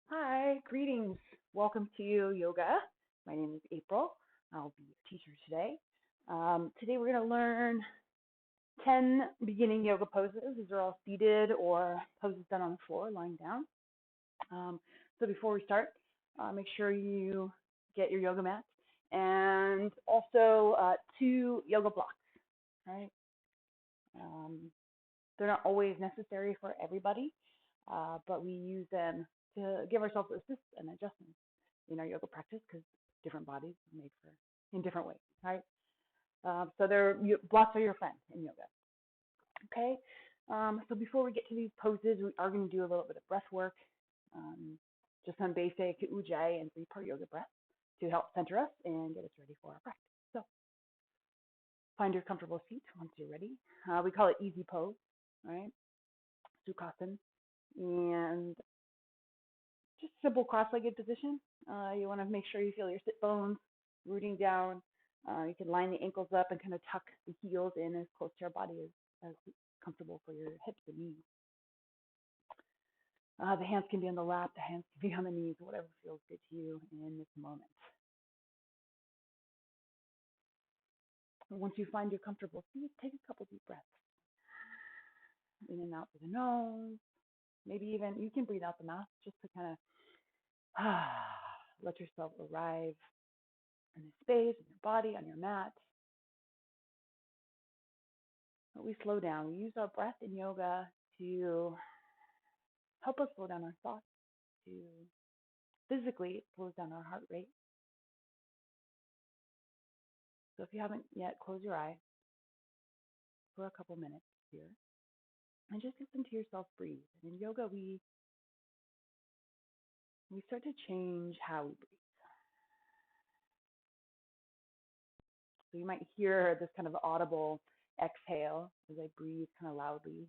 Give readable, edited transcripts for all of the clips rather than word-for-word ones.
Hi, greetings. Welcome to yoga. My name is April. I'll be your teacher today. Today we're going to learn 10 beginning yoga poses. These are all seated or poses done on the floor, lying down. So before we start, make sure you get your yoga mat and also 2 yoga blocks. Right? They're not always necessary for everybody, but we use them to give ourselves assists and adjustments in our yoga practice because different bodies are made for in different ways, right? So blocks are your friend in yoga. Okay. So before we get to these poses, we are going to do a little bit of breath work, just some basic ujjayi and 3-part yoga breath to help center us and get us ready for our practice. So find your comfortable seat once you're ready. We call it easy pose, right? Sukhasana. And just simple cross-legged position. You want to make sure you feel your sit bones rooting down. You can line the ankles up and kind of tuck the heels in as close to your body as comfortable for your hips and knees. The hands can be on the lap, the hands can be on the knees, whatever feels good to you in this moment. And once you find your comfortable seat, take a couple deep breaths. In and out through the nose. Maybe even you can breathe out the mouth just to kind of let yourself arrive in the space, in your body, on your mat. But we slow down. We use our breath in yoga to help us slow down our thoughts, to physically it slows down our heart rate. So if you haven't yet, close your eyes for a couple minutes here and just listen to yourself breathe. And in yoga, we start to change how we breathe. So you might hear this kind of audible exhale as I breathe kind of loudly.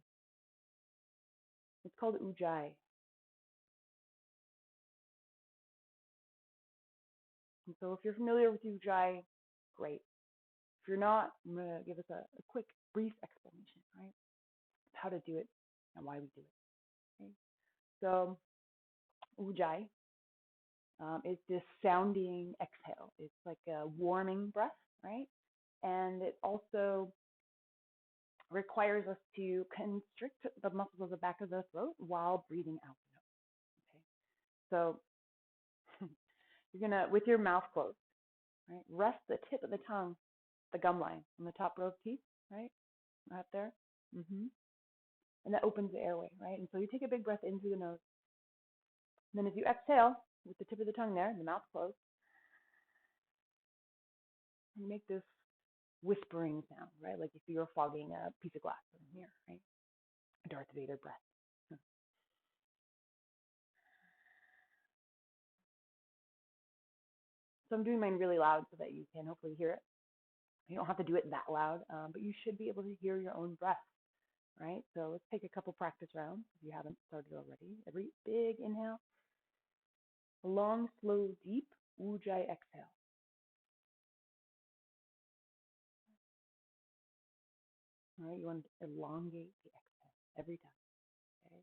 It's called ujjayi. And so if you're familiar with ujjayi, great. If you're not, I'm going to give us a quick, brief explanation, right? How to do it and why we do it. Okay? So ujjayi is this sounding exhale. It's like a warming breath, right? And it also requires us to constrict the muscles of the back of the throat while breathing out the nose. Okay, so you're gonna, with your mouth closed, right, rest the tip of the tongue, the gum line on the top row of teeth, right there. And that opens the airway, right? And so you take a big breath in through the nose. And then as you exhale with the tip of the tongue there, the mouth closed, you make this whispering sound, right? Like if you're fogging a piece of glass in a mirror, right? A Darth Vader breath. So I'm doing mine really loud so that you can hopefully hear it. You don't have to do it that loud, but you should be able to hear your own breath, right? So let's take a couple practice rounds if you haven't started already. Every big inhale, a long, slow, deep ujjayi exhale. All right, you want to elongate the exhale every time, okay?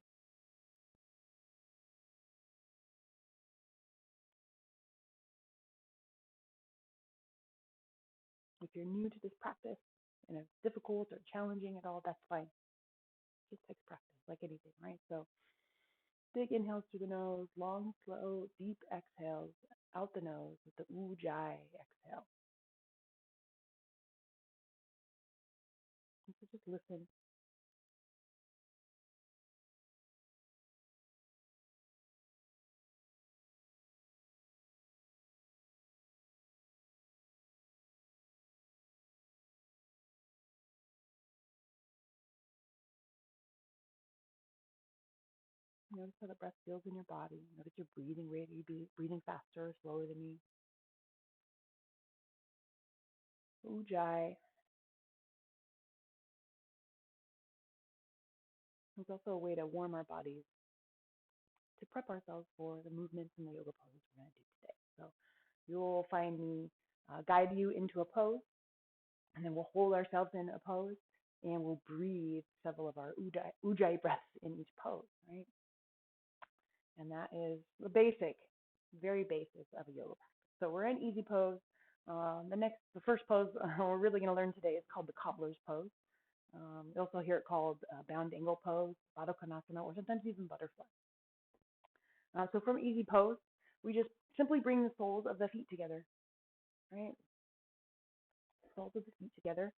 If you're new to this practice and it's difficult or challenging at all, that's fine. It just takes practice, like anything, right? So big inhales through the nose, long, slow, deep exhales out the nose with the ujjayi exhale. So just listen. Notice how the breath feels in your body. Notice your breathing rate. Are you breathing faster or slower than me? Ujjayi. It's also a way to warm our bodies, to prep ourselves for the movements and the yoga poses we're going to do today. So you'll find me guide you into a pose, and then we'll hold ourselves in a pose, and we'll breathe several of our ujjayi breaths in each pose, right? and that is the basic, very basics of a yoga practice. So we're in easy pose. The first pose we're really going to learn today is called the cobbler's pose. You also hear it called bound angle pose, Baddha Konasana, or sometimes even butterfly. So from easy pose, we just simply bring the soles of the feet together, right? Soles of the feet together,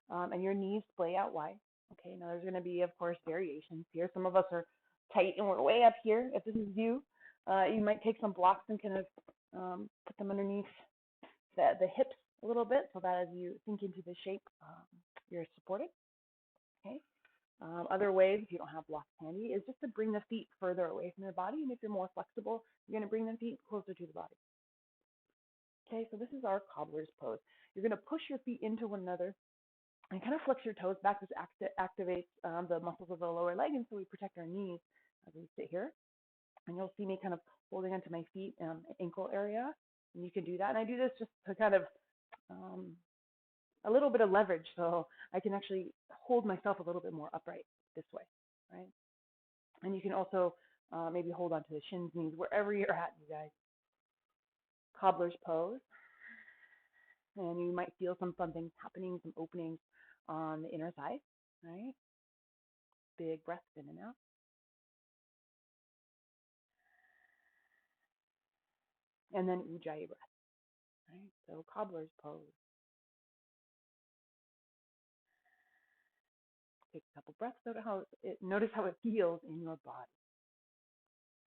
and your knees splay out wide. Okay, now there's going to be, of course, variations here. Some of us are tight and we're way up here. If this is you, you might take some blocks and kind of put them underneath the hips a little bit so that as you sink into the shape, you're supported. Okay. Other ways, if you don't have blocks handy, is just to bring the feet further away from your body. And if you're more flexible, you're going to bring the feet closer to the body. Okay, so this is our cobbler's pose. You're going to push your feet into one another and kind of flex your toes back. This activates the muscles of the lower leg, and so we protect our knees as we sit here. And you'll see me kind of holding onto my feet, ankle area. And you can do that. And I do this just to kind of a little bit of leverage, so I can actually hold myself a little bit more upright this way, right? And you can also maybe hold onto the shins, knees, wherever you're at, you guys. Cobbler's pose. And you might feel some fun things happening, some openings on the inner thigh, right? Big breaths in and out. And then Ujjayi breath, right? So cobbler's pose. Take a couple breaths, notice how it feels in your body.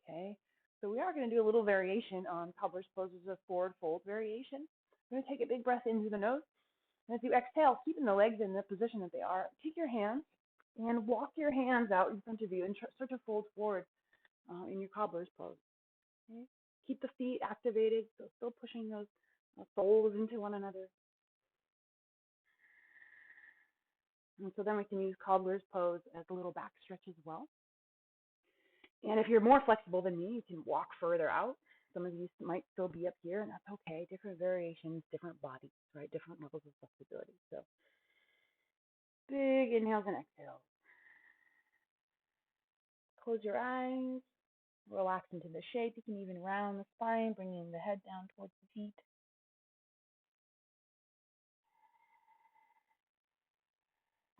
Okay, so we are going to do a little variation on cobbler's pose as a forward fold variation. We're going to take a big breath into the nose. And as you exhale, keeping the legs in the position that they are, take your hands and walk your hands out in front of you and start to fold forward in your cobbler's pose. Okay? Keep the feet activated, so still pushing those soles into one another. And so then we can use cobbler's pose as a little back stretch as well. And if you're more flexible than me, you can walk further out. Some of you might still be up here, and that's okay. Different variations, different bodies, right? Different levels of flexibility. So big inhales and exhales. Close your eyes. Relax into the shape. You can even round the spine, bringing the head down towards the feet.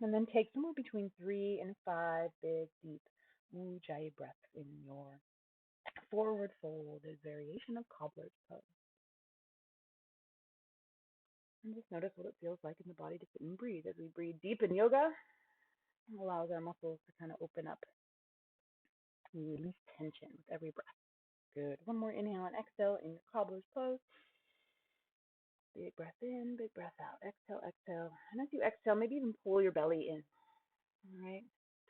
And then take somewhere between 3 and 5 big, deep Ujjayi breaths in your forward fold, a variation of cobbler's pose. And just notice what it feels like in the body to sit and breathe. As we breathe deep in yoga, it allows our muscles to kind of open up. We release tension with every breath. Good. One more inhale and exhale in your cobbler's pose. Big breath in, big breath out. Exhale, exhale. And as you exhale, maybe even pull your belly in, all right,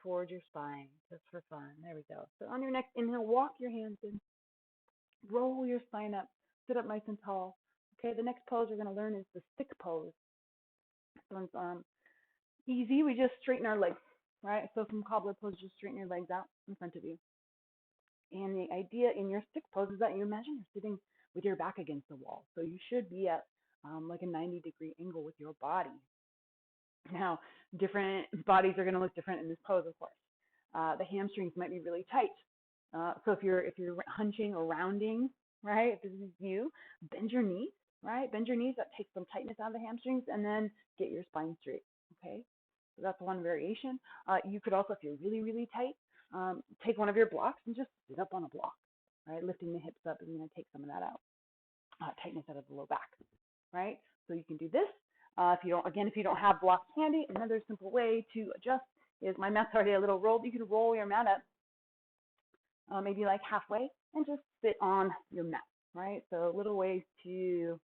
towards your spine, just for fun. There we go. So on your next inhale, walk your hands in. Roll your spine up. Sit up nice and tall. Okay, the next pose we're going to learn is the stick pose. So it's easy. We just straighten our legs, right? So from cobbler pose, just straighten your legs out in front of you. And the idea in your stick pose is that you imagine you're sitting with your back against the wall. So you should be at like a 90-degree angle with your body. Now, different bodies are going to look different in this pose, of course. The hamstrings might be really tight. So if you're hunching or rounding, right, if this is you, bend your knees, right? Bend your knees. That takes some tightness out of the hamstrings, and then get your spine straight, okay? So that's one variation. You could also, if you're really, really tight, take one of your blocks and just sit up on a block, right? Lifting the hips up is going to take some of that out, tightness out of the low back, right? So you can do this. If you don't have blocks handy, another simple way to adjust is, my mat's already a little rolled. You can roll your mat up, maybe like halfway, and just sit on your mat, right? So little ways to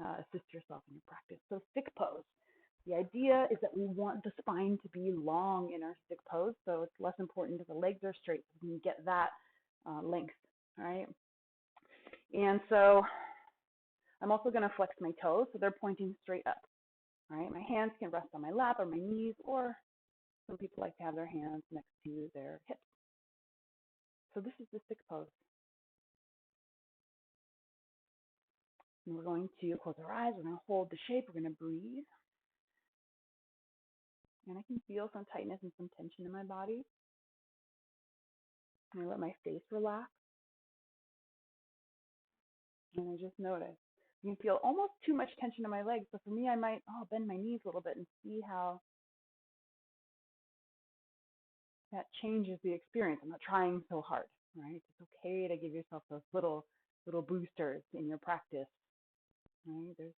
assist yourself in your practice. So stick pose. The idea is that we want the spine to be long in our stick pose, so it's less important that the legs are straight, so we can get that length, right? And so I'm also going to flex my toes, so they're pointing straight up, right? My hands can rest on my lap or my knees, or some people like to have their hands next to their hips. So this is the stick pose. And we're going to close our eyes. We're going to hold the shape. We're going to breathe. And I can feel some tightness and some tension in my body. I'm going to let my face relax. And I just notice. You can feel almost too much tension in my legs. So for me, I might bend my knees a little bit and see how that changes the experience. I'm not trying so hard, right? It's okay to give yourself those little boosters in your practice, right? There's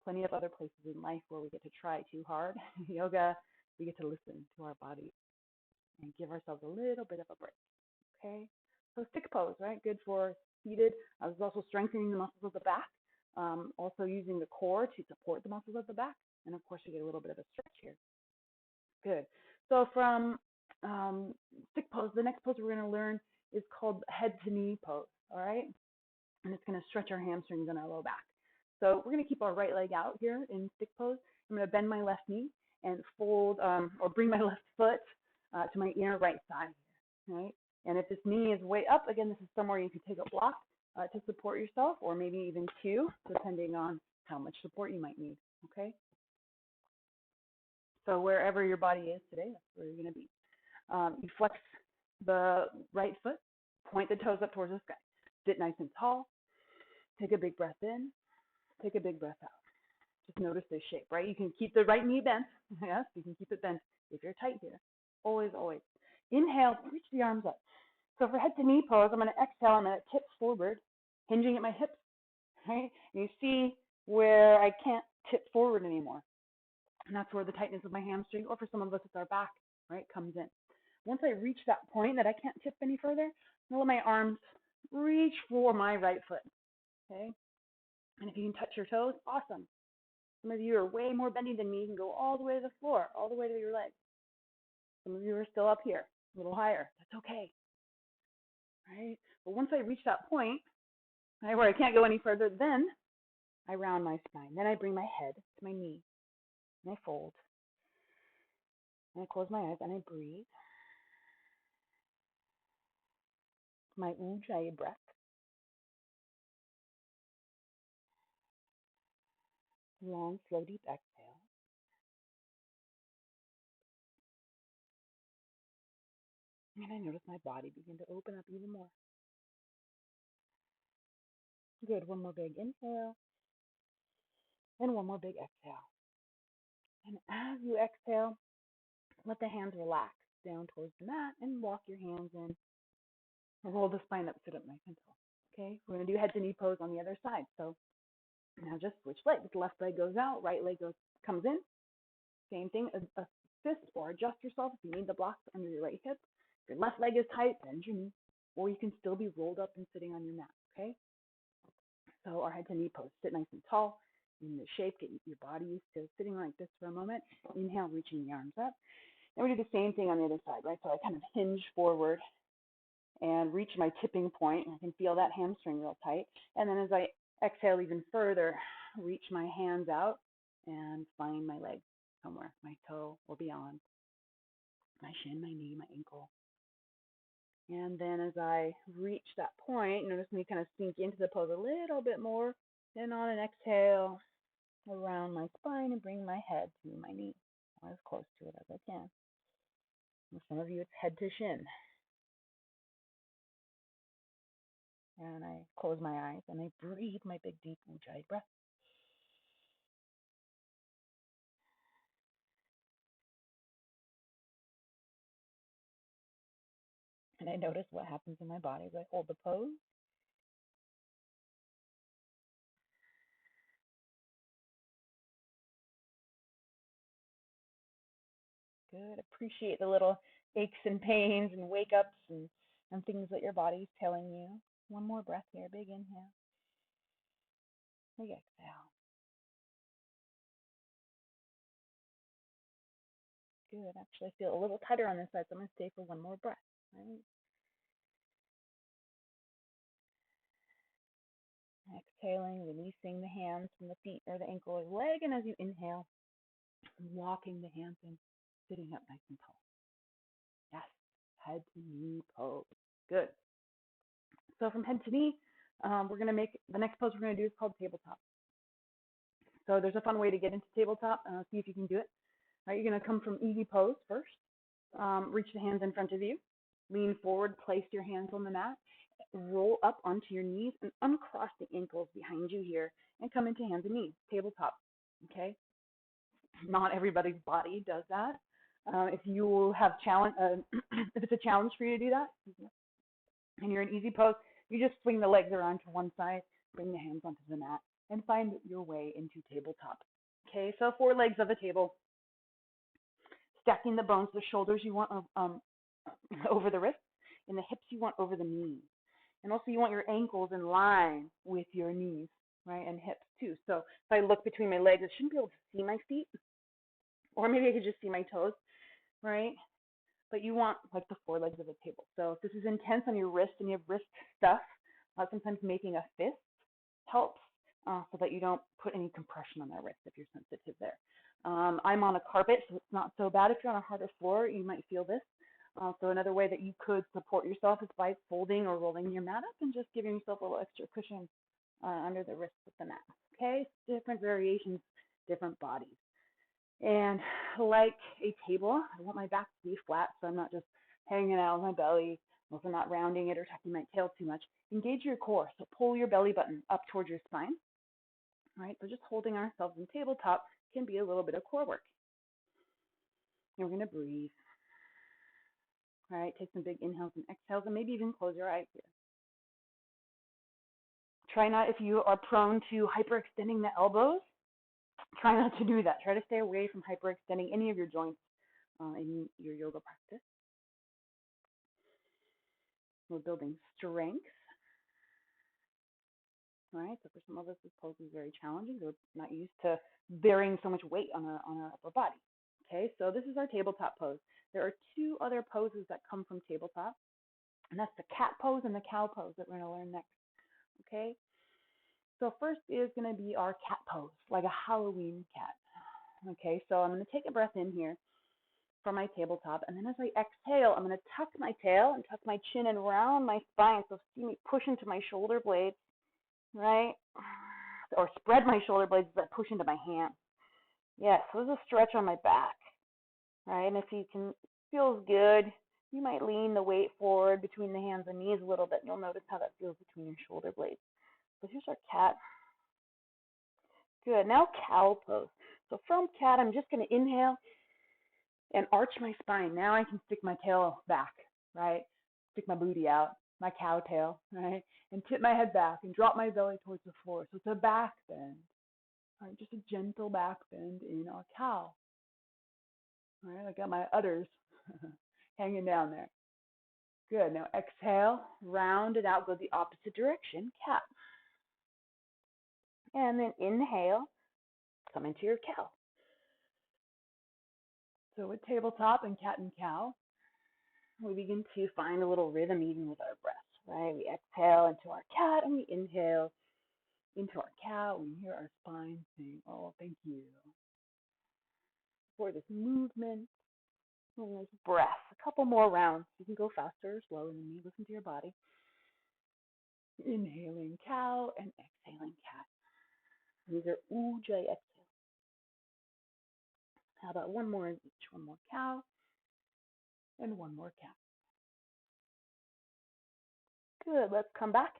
plenty of other places in life where we get to try too hard. Yoga, we get to listen to our body and give ourselves a little bit of a break, okay? So stick pose, right? Good for seated. I was also strengthening the muscles of the back, also using the core to support the muscles of the back. And of course, you get a little bit of a stretch here. Good. So from stick pose, the next pose we're going to learn is called head to knee pose, all right? And it's going to stretch our hamstrings and our low back. So we're going to keep our right leg out here in stick pose. I'm going to bend my left knee and fold or bring my left foot to my inner right side, right? And if this knee is way up, again, this is somewhere you can take a block to support yourself, or maybe even two, depending on how much support you might need, okay? So wherever your body is today, that's where you're going to be. You flex the right foot, point the toes up towards the sky. Sit nice and tall. Take a big breath in. Take a big breath out. Just notice this shape, right? You can keep the right knee bent. Yes, you can keep it bent if you're tight here. Always, always. Inhale, reach the arms up. So for head to knee pose, I'm going to exhale. I'm going to tip forward, hinging at my hips, right? And you see where I can't tip forward anymore. And that's where the tightness of my hamstring, or for some of us, it's our back, right, comes in. Once I reach that point that I can't tip any further, I'm going to let my arms reach for my right foot, okay? And if you can touch your toes, awesome. Some of you are way more bendy than me. You can go all the way to the floor, all the way to your legs. Some of you are still up here, a little higher. That's okay, right? But once I reach that point, right, where I can't go any further, then I round my spine. Then I bring my head to my knee, and I fold. And I close my eyes, and I breathe. My Ujjayi breath. Long, slow, deep exhale. And I notice my body begin to open up even more. Good. One more big inhale. And one more big exhale. And as you exhale, let the hands relax down towards the mat and walk your hands in. Roll the spine up, sit up nice and tall. Okay, we're going to do head to knee pose on the other side. So now just switch legs. Left leg goes out, right leg comes in. Same thing, assist or adjust yourself if you need the blocks under your right hip. If your left leg is tight, bend your knee. Or you can still be rolled up and sitting on your mat, okay? So our head to knee pose, sit nice and tall in the shape, get your body used to sitting like this for a moment. Inhale, reaching the arms up. And we do the same thing on the other side, right? So I kind of hinge forward and reach my tipping point. I can feel that hamstring real tight. And then as I exhale even further, reach my hands out and find my leg somewhere, my toe or beyond, my shin, my knee, my ankle. And then as I reach that point, notice me kind of sink into the pose a little bit more. Then on an exhale, around my spine and bring my head to my knee, or as close to it as I can. For some of you, it's head to shin. And I close my eyes and I breathe my big, deep Ujjayi breath. And I notice what happens in my body as I hold the pose. Good. Appreciate the little aches and pains and wake ups and things that your body's telling you. One more breath here. Big inhale. Big exhale. Good. Actually, I feel a little tighter on this side, so I'm going to stay for one more breath. Right? Exhaling, releasing the hands from the feet or the ankle or the leg. And as you inhale, walking the hands in, sitting up nice and tall. Yes. Head to knee pose. Good. So from head to knee, we're going to make the next pose we're going to do is called tabletop. So there's a fun way to get into tabletop. See if you can do it. All right, you're going to come from easy pose first. Reach the hands in front of you. Lean forward, place your hands on the mat. roll up onto your knees and uncross the ankles behind you here and come into hands and knees, tabletop. Okay? Not everybody's body does that. If you have challenge, if it's a challenge for you to do that, and you're in easy pose, you just swing the legs around to one side, bring the hands onto the mat, and find your way into tabletop. Okay, so 4 legs of a table, stacking the bones, the shoulders you want over the wrists, and the hips you want over the knees. And also you want your ankles in line with your knees, right, and hips too. So if I look between my legs, I shouldn't be able to see my feet, or maybe I could just see my toes, right? But you want like the 4 legs of a table. So if this is intense on your wrist and you have wrist stuff, sometimes making a fist helps so that you don't put any compression on that wrist if you're sensitive there. I'm on a carpet, so it's not so bad. If you're on a harder floor, you might feel this. So another way that you could support yourself is by folding or rolling your mat up and just giving yourself a little extra cushion under the wrist of the mat. Okay, different variations, different bodies. And like a table, I want my back to be flat so I'm not just hanging out with my belly, also not rounding it or tucking my tail too much. Engage your core, so pull your belly button up towards your spine. All right, so just holding ourselves in tabletop can be a little bit of core work. And we're going to breathe. All right, take some big inhales and exhales, and maybe even close your eyes here. Try not, if you are prone to hyperextending the elbows, try not to do that. Try to stay away from hyperextending any of your joints in your yoga practice. We're building strength. All right, so for some of us, this pose is very challenging. We're not used to bearing so much weight on our upper body. Okay, so this is our tabletop pose. There are 2 other poses that come from tabletop, and that's the cat pose and the cow pose that we're going to learn next. Okay, so first is going to be our cat pose, like a Halloween cat. Okay, so I'm going to take a breath in here from my tabletop, and then as I exhale, I'm going to tuck my tail and tuck my chin and round my spine, so see me push into my shoulder blades, right? Or spread my shoulder blades as I push into my hands. Yes, so there's a stretch on my back, right? And if you can, feels good, you might lean the weight forward between the hands and knees a little bit, and you'll notice how that feels between your shoulder blades. So here's our cat. Good. Now cow pose. So from cat, I'm just going to inhale and arch my spine. Now I can stick my tail back, right? Stick my booty out, my cow tail, right? And tip my head back and drop my belly towards the floor. So it's a back bend, right? Just a gentle back bend in our cow. All right, I got my udders hanging down there. Good. Now exhale, round it out, go the opposite direction, cat. And then inhale, come into your cow. So with tabletop and cat and cow, we begin to find a little rhythm even with our breath, right? We exhale into our cat and we inhale into our cow. We hear our spine saying, oh, thank you for this movement and this breath. A couple more rounds. You can go faster or slower than me. Listen to your body. Inhaling cow and exhaling cat. These are ujjayi exhale. How about one more in each? One more cow and one more cat. Good. Let's come back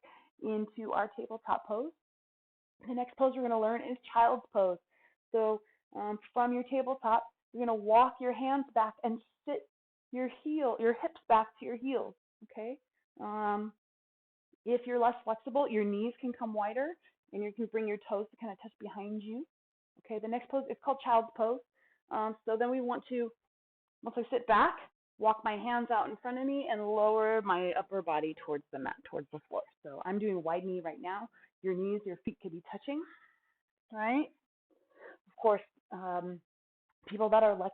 into our tabletop pose. The next pose we're going to learn is child's pose. So from your tabletop, you're going to walk your hands back and sit your hips back to your heels. Okay. If you're less flexible, your knees can come wider, and you can bring your toes to kind of touch behind you. Okay. The next pose is called child's pose. So then we want to, once I sit back, walk my hands out in front of me and lower my upper body towards the mat, towards the floor. So I'm doing wide knee right now. Your knees, your feet could be touching, right? Of course, people that are less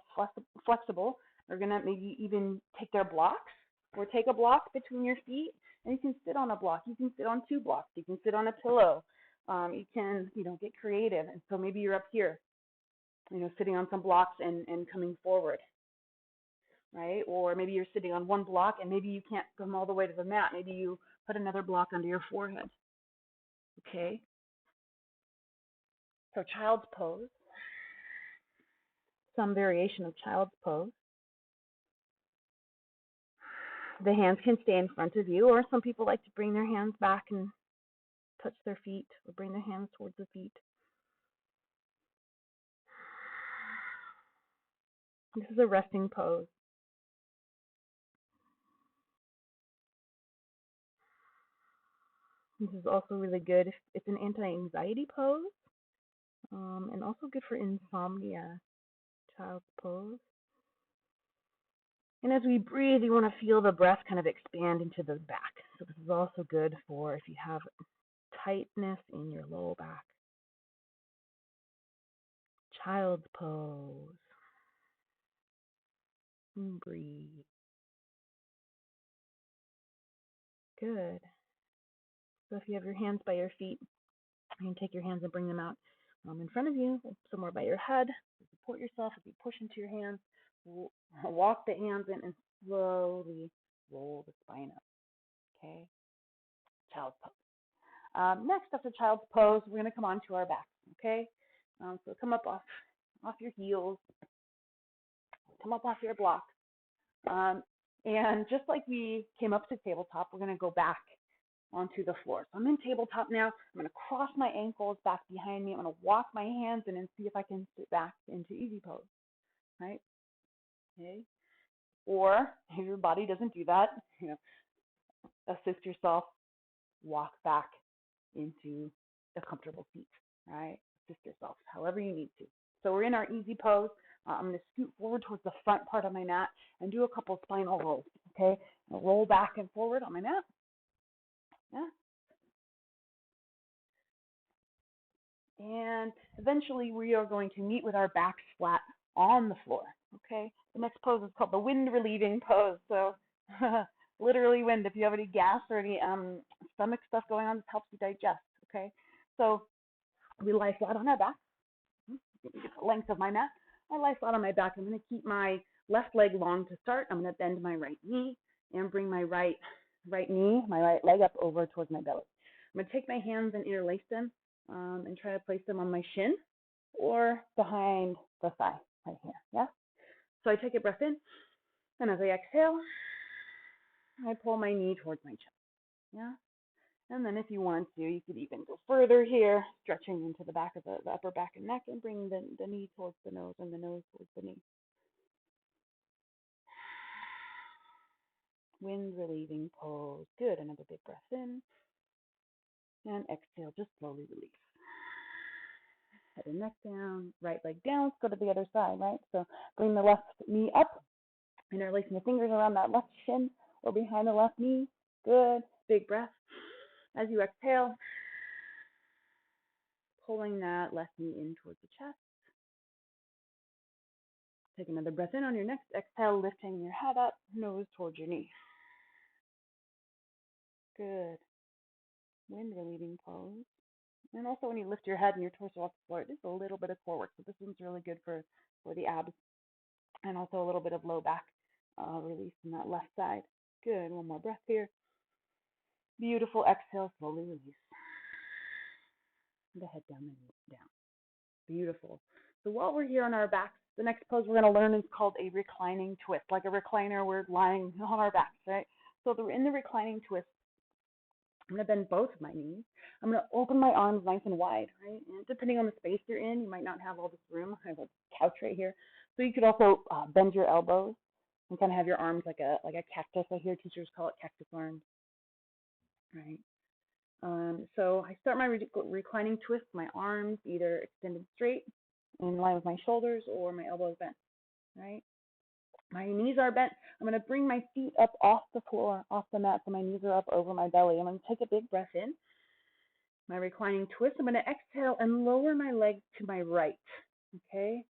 flexible are going to maybe even take their blocks or take a block between your feet, and you can sit on a block. You can sit on 2 blocks. You can sit on a pillow. You can, get creative. And so maybe you're up here, sitting on some blocks and coming forward, right? Or maybe you're sitting on one block and maybe you can't come all the way to the mat. Maybe you put another block under your forehead. Okay? So child's pose, some variation of child's pose. The hands can stay in front of you, or some people like to bring their hands back and touch their feet, or bring their hands towards the feet. This is a resting pose. This is also really good. It's an anti-anxiety pose, and also good for insomnia. Child's pose. And as we breathe, you want to feel the breath kind of expand into the back. So this is also good for if you have tightness in your low back. Child's pose. And breathe. Good. So if you have your hands by your feet, you can take your hands and bring them out in front of you, somewhere by your head. Support yourself as you push into your hands. Walk the hands in and slowly roll the spine up. Okay? Child's pose. Next, after child's pose, we're going to come onto our backs. Okay? So come up off your heels. Come up off your block. And just like we came up to tabletop, we're going to go back onto the floor. So I'm in tabletop now. I'm going to cross my ankles back behind me. I'm going to walk my hands in and see if I can sit back into easy pose. Right? Okay. Or if your body doesn't do that, assist yourself, walk back into a comfortable seat. Right? Assist yourself, however you need to. So we're in our easy pose. I'm going to scoot forward towards the front part of my mat and do a couple spinal rolls. Okay? I'll roll back and forward on my mat. Yeah. And eventually we are going to meet with our backs flat on the floor. Okay. The next pose is called the wind relieving pose. So literally wind. If you have any gas or any stomach stuff going on, this helps you digest. Okay. So we lie flat on our back. The length of my mat. I lie flat on my back. I'm going to keep my left leg long to start. I'm going to bend my right knee and bring my right knee, my right leg up over towards my belly. I'm going to take my hands and interlace them and try to place them on my shin or behind the thigh right here. Yeah. So I take a breath in, and as I exhale, I pull my knee towards my chest. Yeah. And then if you want to, you could even go further here, stretching into the back of the upper back and neck and bring the knee towards the nose and the nose towards the knee. Wind relieving pose. Good. Another big breath in. And exhale, just slowly release. Head and neck down, right leg down. Let's go to the other side, right? So bring the left knee up, interlacing the fingers around that left shin or behind the left knee. Good. Big breath. As you exhale, pulling that left knee in towards the chest. Take another breath in on your next exhale, lifting your head up, nose towards your knee. Good. Wind relieving pose. And also when you lift your head and your torso off the floor, just a little bit of core work. So this one's really good for the abs and also a little bit of low back release from that left side. Good. One more breath here. Beautiful. Exhale, slowly release. The head down, the knees down. Beautiful. So while we're here on our backs, the next pose we're going to learn is called a reclining twist. Like a recliner, we're lying on our backs, right? So in the reclining twist, I'm going to bend both of my knees. I'm going to open my arms nice and wide, right? And depending on the space you're in, you might not have all this room. I have a couch right here. So you could also bend your elbows and kind of have your arms like a cactus. I hear teachers call it cactus arms, right? So I start my reclining twist, my arms either extended straight in line with my shoulders or my elbows bent, right? My knees are bent. I'm going to bring my feet up off the floor, off the mat, so my knees are up over my belly. I'm going to take a big breath in, my reclining twist. I'm going to exhale and lower my legs to my right, okay?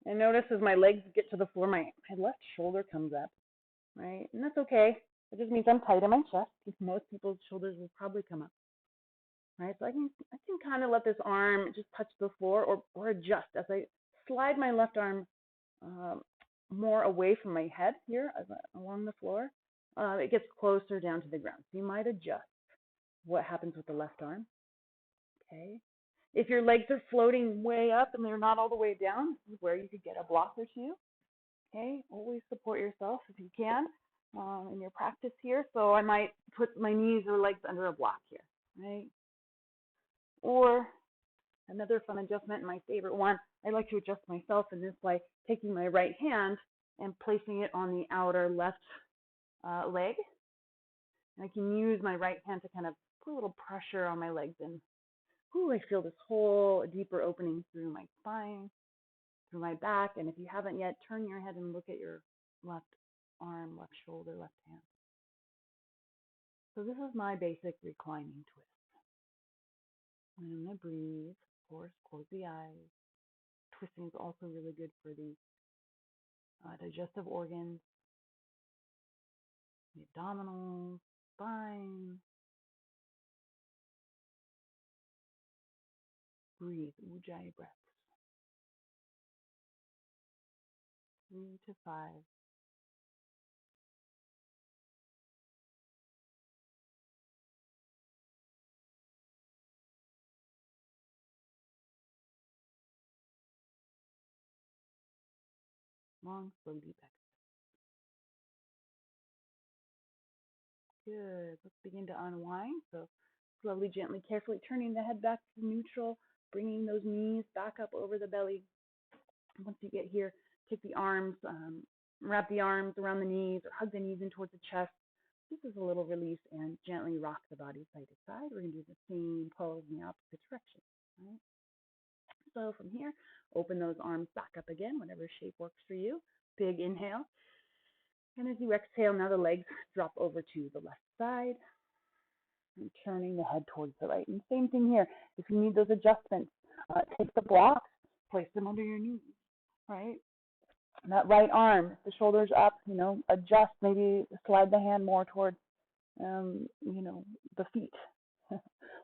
And notice as my legs get to the floor, my left shoulder comes up, right? And that's okay. It just means I'm tight in my chest. Most people's shoulders will probably come up. Right, so I can kind of let this arm just touch the floor or adjust as I slide my left arm more away from my head here along the floor. It gets closer down to the ground. So you might adjust what happens with the left arm. Okay. If your legs are floating way up and they're not all the way down, this is where you could get a block or two. Okay. Always support yourself if you can. in your practice here. So I might put my knees or legs under a block here, right? Or another fun adjustment, my favorite one, I like to adjust myself in this way, taking my right hand and placing it on the outer left leg. And I can use my right hand to kind of put a little pressure on my legs, and I feel this whole deeper opening through my spine, through my back. And if you haven't yet, turn your head and look at your left arm, left shoulder, left hand. So this is my basic reclining twist. And I'm going to breathe, of course, close the eyes. Twisting is also really good for the digestive organs, the abdominals, spine. Breathe, Ujjayi breaths. 3 to 5. Long, slow, deep exhale. Good. Let's begin to unwind. So slowly, gently, carefully turning the head back to neutral, bringing those knees back up over the belly. Once you get here, take the arms, wrap the arms around the knees or hug the knees in towards the chest. This is a little release, and gently rock the body side to side. We're going to do the same pose in the opposite direction. Right? So from here, open those arms back up again, whatever shape works for you. Big inhale. And as you exhale, now the legs drop over to the left side and turning the head towards the right. And same thing here. If you need those adjustments, take the blocks, place them under your knees, right? And that right arm, the shoulders up, adjust, maybe slide the hand more towards, the feet.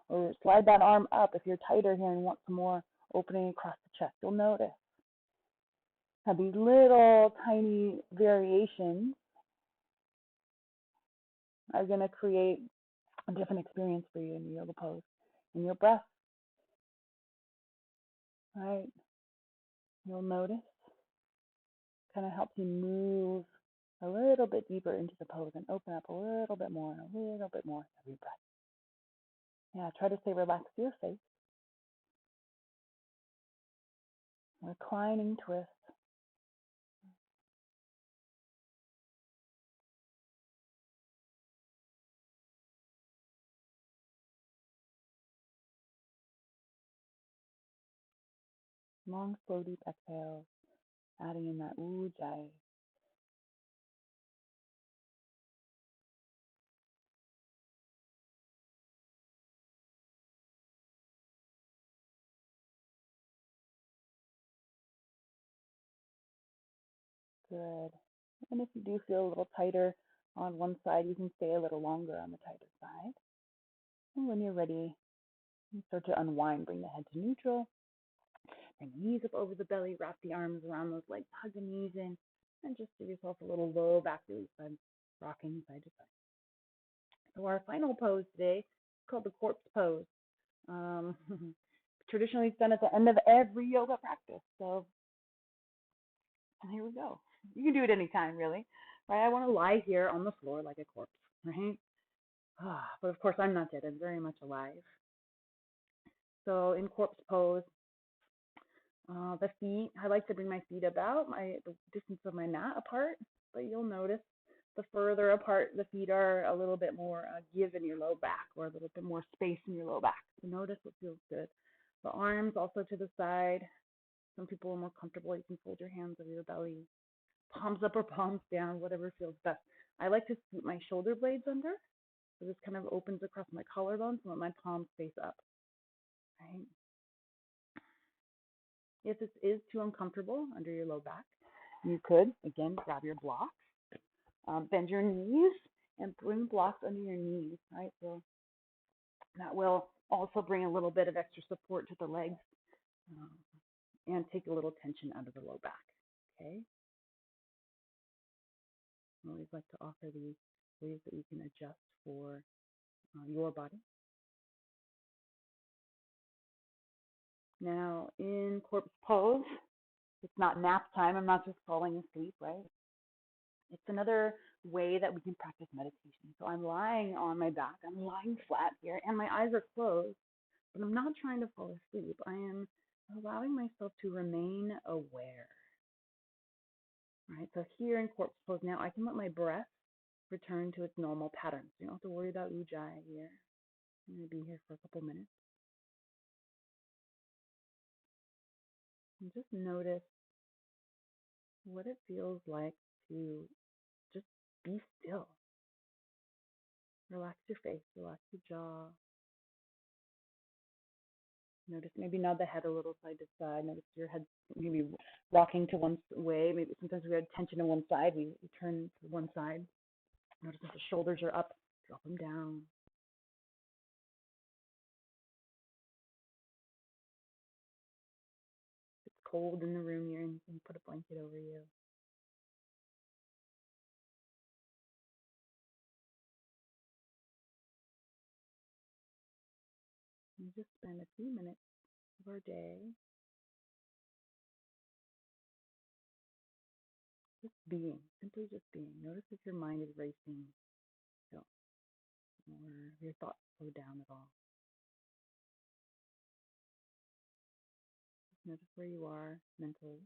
Or slide that arm up if you're tighter here and want some more opening across the chest. You'll notice how these little tiny variations are going to create a different experience for you in the yoga pose. And your breath, right? You'll notice kind of helps you move a little bit deeper into the pose and open up a little bit more and a little bit more every breath. Yeah, try to stay relaxed to your face. Reclining twist. Long, slow, deep exhale, adding in that Ujjayi. Good. And if you do feel a little tighter on one side, you can stay a little longer on the tighter side. And when you're ready, you start to unwind, bring the head to neutral. Bring the knees up over the belly, wrap the arms around those legs, hug the knees in, and just give yourself a little low back release by rocking side to side. So our final pose today is called the corpse pose. Traditionally, it's done at the end of every yoga practice. So here we go. You can do it anytime, really. Right? I want to lie here on the floor like a corpse, right? But of course, I'm not dead. I'm very much alive. So in corpse pose, the feet, I like to bring my feet about the distance of my mat apart, but you'll notice the further apart the feet are, a little bit more give in your low back, or a little bit more space in your low back. So notice what feels good. The arms also to the side. Some people are more comfortable. You can fold your hands over your belly, palms up or palms down, whatever feels best. I like to scoot my shoulder blades under, so this kind of opens across my collarbone so that my palms face up. Right? If this is too uncomfortable under your low back, you could, again, grab your blocks, bend your knees, and bring blocks under your knees, right? So that will also bring a little bit of extra support to the legs and take a little tension out of the low back, okay? I always like to offer these ways that you can adjust for your body. Now, in corpse pose, it's not nap time. I'm not just falling asleep, right? It's another way that we can practice meditation. So I'm lying on my back, I'm lying flat here, and my eyes are closed, but I'm not trying to fall asleep. I am allowing myself to remain aware. Right? So here in corpse pose now, I can let my breath return to its normal pattern. So you don't have to worry about ujjayi here. I'm going to be here for a couple minutes. And just notice what it feels like to just be still. Relax your face, relax your jaw. Notice, maybe nod the head a little side to side. Notice your head maybe rocking to one way. Maybe sometimes we have tension on one side, we turn to one side. Notice if the shoulders are up, drop them down. If it's cold in the room, you can put a blanket over you. And just spend a few minutes of our day just being, simply just being. Notice if your mind is racing still, or your thoughts slow down at all. Just notice where you are mentally.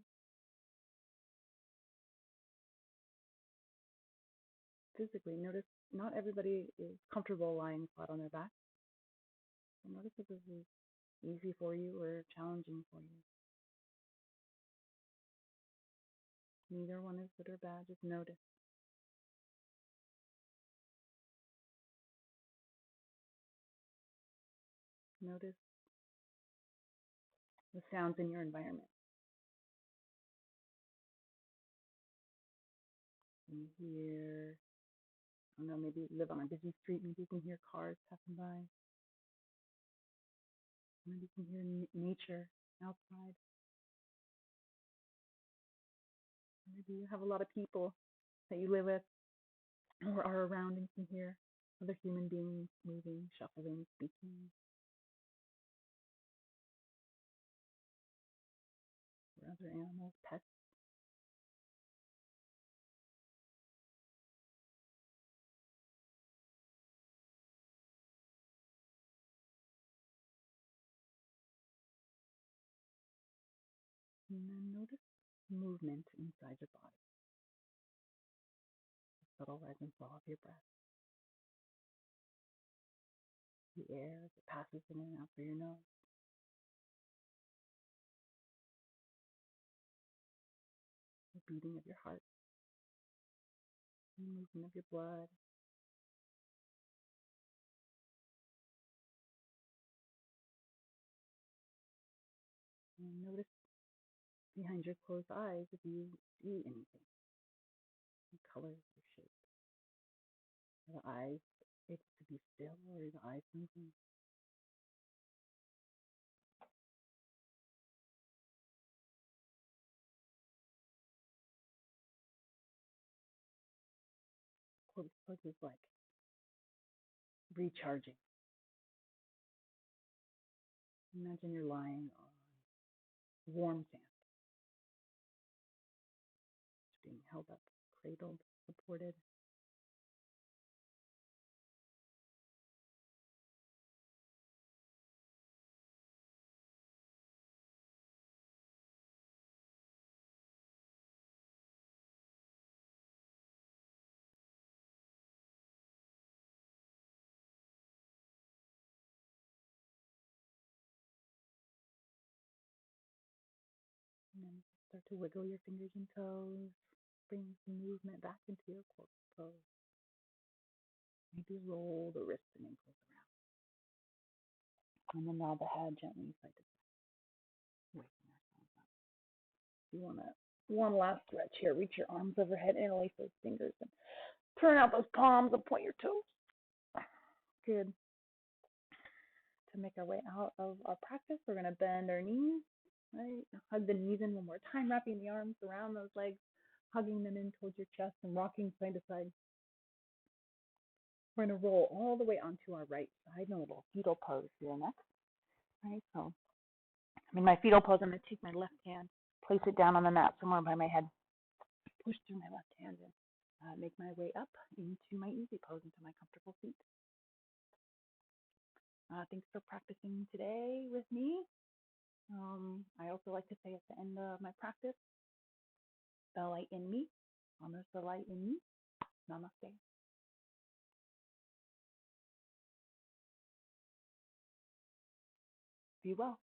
Physically, notice not everybody is comfortable lying flat on their back. So notice if this is easy for you or challenging for you. Neither one is good or bad, just notice. Notice the sounds in your environment. You hear, I don't know, maybe you live on a busy street, maybe you can hear cars passing by. Maybe you can hear nature outside. Maybe you have a lot of people that you live with or are around and you can hear other human beings moving, shuffling, speaking, or other animals, pets. And then notice movement inside your body. The subtle rise and fall of your breath. The air as it passes in and out through your nose. The beating of your heart. The movement of your blood. And notice behind your closed eyes if you see anything. The colors or shapes. Are the eyes able to be still or are the eyes moving? Closed is like recharging. Imagine you're lying on warm sand, just being held up, cradled, supported. And then start to wiggle your fingers and toes, bring some movement back into your corpse pose. Maybe roll the wrists and ankles around. And then nod the head gently side to side, waking ourselves up. You want to one last stretch here. Reach your arms overhead, interlace those fingers, and turn out those palms and point your toes. Good. To make our way out of our practice, we're going to bend our knees, right? Hug the knees in one more time, wrapping the arms around those legs, hugging them in towards your chest and rocking side to side. We're going to roll all the way onto our right side in a little fetal pose here next. Right, so I'm in my fetal pose. I'm going to take my left hand, place it down on the mat somewhere by my head, push through my left hand in. make my way up into my easy pose, into my comfortable seat. Thanks for practicing today with me. I also like to say at the end of my practice, the light in me honors the light in me. Namaste. Be well.